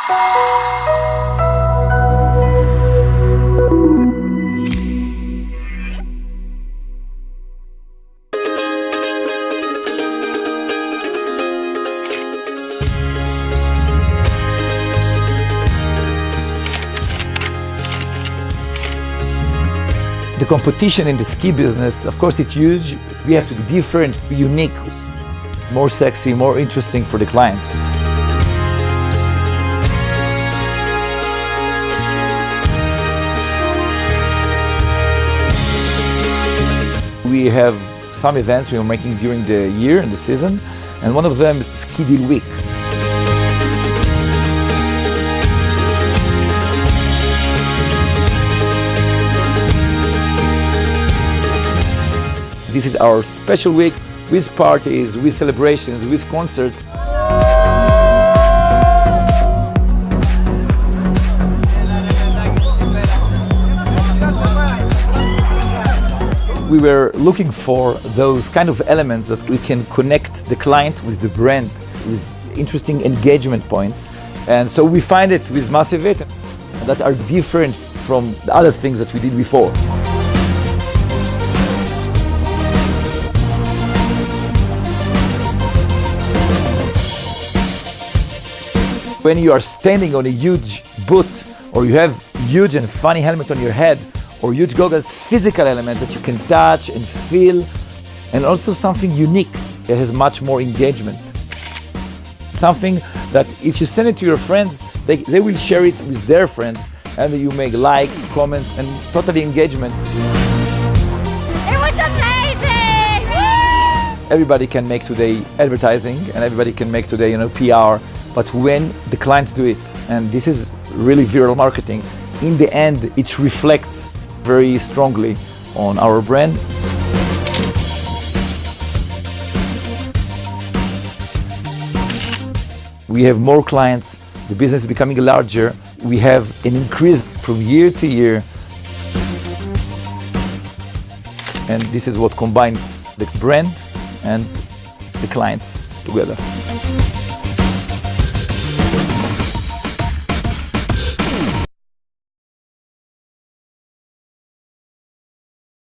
The competition in the ski business, of course, it's huge. We have to be different, unique, more sexy, more interesting for the clients. We have some events we are making during the year and the season, and one of them is SkiDeal Week. This is our special week with parties, with celebrations, with concerts. We were looking for those kind of elements that we can connect the client with the brand, with interesting engagement points. And so we find it with Massive It that are different from the other things that we did before. When you are standing on a huge boot, or you have huge and funny helmet on your head, or huge goggles, physical elements that you can touch and feel, and also something unique that has much more engagement. Something that if you send it to your friends, they will share it with their friends, and you make likes, comments, and totally engagement. It was amazing! Woo! Everybody can make today advertising, and everybody can make today, PR. But when the clients do it, and this is really viral marketing, in the end, it reflects very strongly on our brand. We have more clients, the business is becoming larger, we have an increase from year to year. And this is what combines the brand and the clients together.